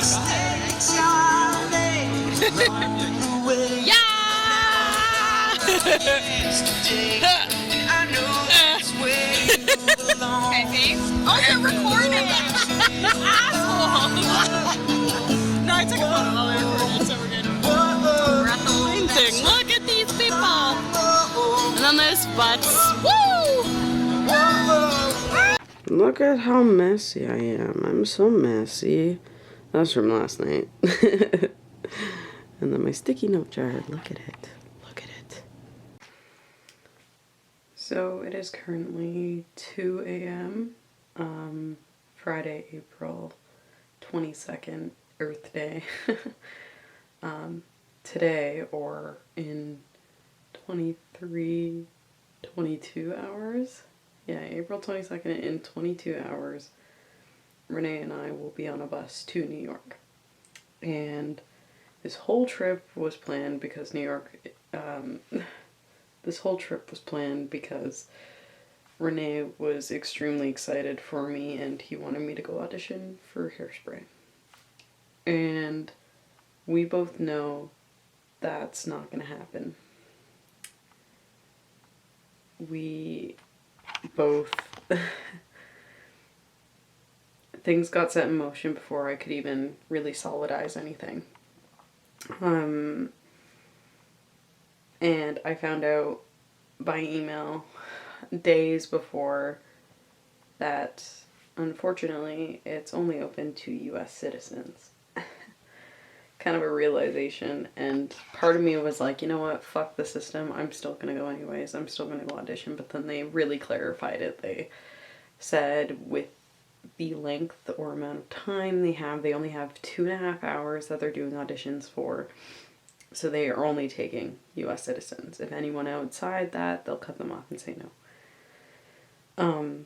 Oh, you're recording! Asshole! No, I took a photo while we were recording, so we're good. We're at the wing thing. Look at these people! And then there's butts. Woo! Look at how messy I am. I'm so messy. That's from last night. And then my sticky note jar. Look at it. Look at it. So it is currently 2 a.m. Friday, April 22nd, Earth Day. Today, or in 22 hours. Yeah, April 22nd, in 22 hours, Renee and I will be on a bus to New York. And this whole trip was planned because Renee was extremely excited for me and he wanted me to go audition for Hairspray. And we both know that's not going to happen. We both... Things got set in motion before I could even really solidize anything. And I found out by email days before that, unfortunately, it's only open to US citizens. Kind of a realization, and part of me was like, you know what, fuck the system, I'm still gonna go anyways, I'm still gonna go audition. But then they really clarified it. They said with the length or amount of time they only have 2.5 hours that they're doing auditions for, so they are only taking US citizens. If anyone outside that, they'll cut them off and say no.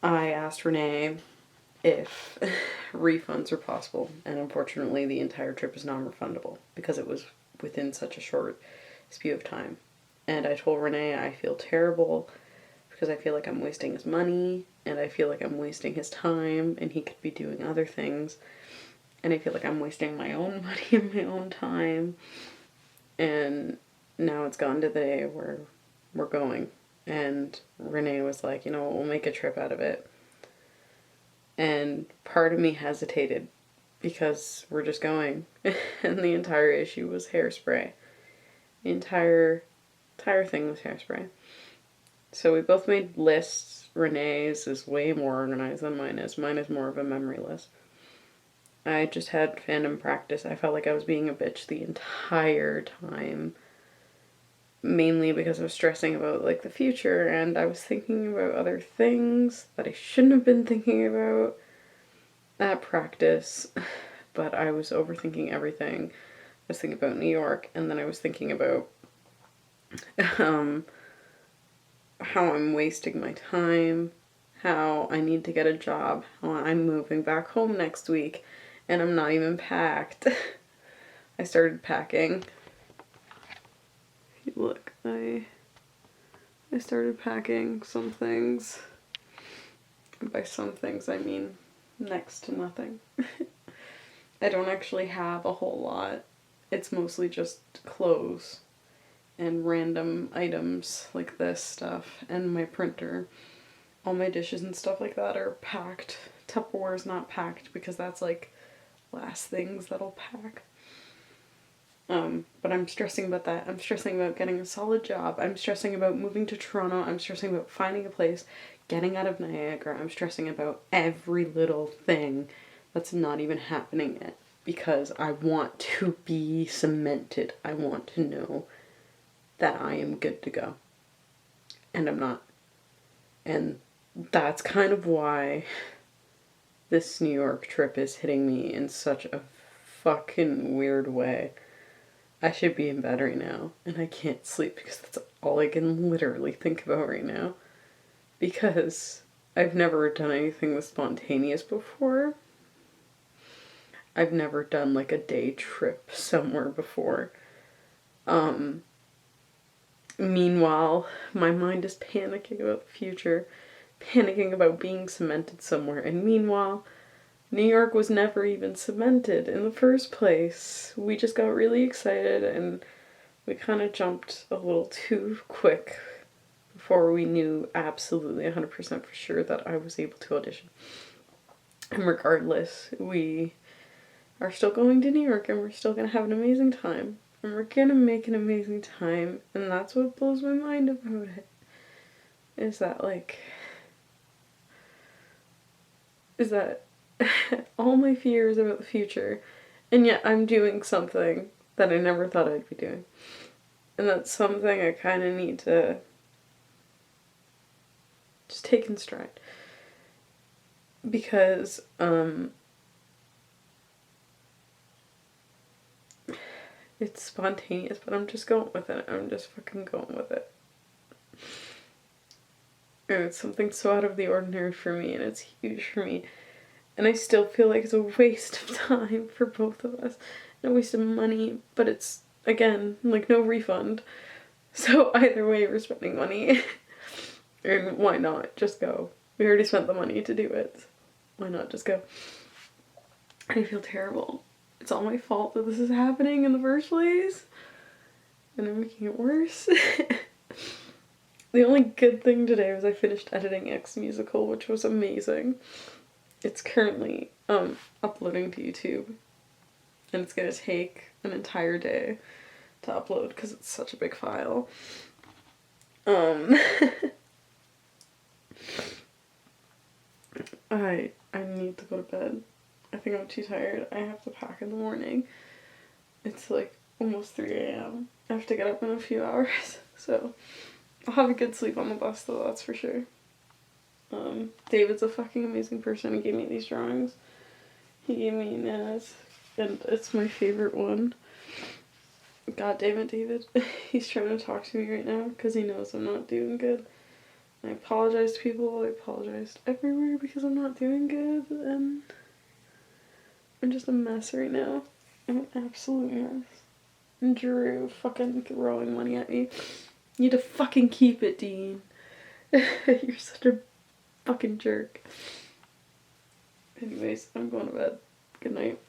I asked Renee if refunds are possible, and unfortunately the entire trip is non-refundable because it was within such a short span of time. And I told Renee I feel terrible because I feel like I'm wasting his money, and I feel like I'm wasting his time, and he could be doing other things, and I feel like I'm wasting my own money and my own time. And now it's gotten to the day where we're going, and Renee was like, you know, we'll make a trip out of it. And part of me hesitated because we're just going. And the entire issue was Hairspray. The entire thing was Hairspray. So we both made lists. Renee's is way more organized than mine is. Mine is more of a memory list. I just had fandom practice. I felt like I was being a bitch the entire time. Mainly because I was stressing about like the future, and I was thinking about other things that I shouldn't have been thinking about at practice. But I was overthinking everything. I was thinking about New York, and then I was thinking about how I'm wasting my time, how I need to get a job, how I'm moving back home next week, and I'm not even packed. I started packing. Look, I started packing some things. By some things, I mean next to nothing. I don't actually have a whole lot. It's mostly just clothes and random items like this stuff and my printer. All my dishes and stuff like that are packed. Tupperware's not packed because that's like last things that'll pack. But I'm stressing about that. I'm stressing about getting a solid job. I'm stressing about moving to Toronto. I'm stressing about finding a place, getting out of Niagara. I'm stressing about every little thing that's not even happening yet because I want to be cemented. I want to know that I am good to go. And I'm not. And that's kind of why this New York trip is hitting me in such a fucking weird way. I should be in bed right now, and I can't sleep because that's all I can literally think about right now. Because I've never done anything this spontaneous before. I've never done like a day trip somewhere before. Meanwhile, my mind is panicking about the future, panicking about being cemented somewhere, and meanwhile, New York was never even cemented in the first place. We just got really excited and we kind of jumped a little too quick before we knew absolutely 100% for sure that I was able to audition. And regardless, we are still going to New York and we're still going to have an amazing time. And we're going to make an amazing time. And that's what blows my mind about it. Is that all my fears about the future, and yet I'm doing something that I never thought I'd be doing. And that's something I kind of need to just take in stride. Because, it's spontaneous, but I'm just going with it. I'm just fucking going with it. And it's something so out of the ordinary for me, and it's huge for me. And I still feel like it's a waste of time for both of us. And a waste of money, but it's, again, like no refund. So either way, we're spending money. And why not just go? We already spent the money to do it. Why not just go? And I feel terrible. It's all my fault that this is happening in the first place. And I'm making it worse. The only good thing today was I finished editing X Musical, which was amazing. It's currently uploading to YouTube, and it's gonna take an entire day to upload because it's such a big file. I need to go to bed. I think I'm too tired. I have to pack in the morning. It's like almost 3 a.m. I have to get up in a few hours, so I'll have a good sleep on the bus though, that's for sure. David's a fucking amazing person. He gave me these drawings. He gave me Naz, and it's my favorite one. God damn it, David. He's trying to talk to me right now because he knows I'm not doing good. I apologize to people. I apologized everywhere because I'm not doing good, and I'm just a mess right now. I'm an absolute mess. And Drew fucking throwing money at me. You need to fucking keep it, Dean. You're such a fucking jerk. Anyways, I'm going to bed. Good night.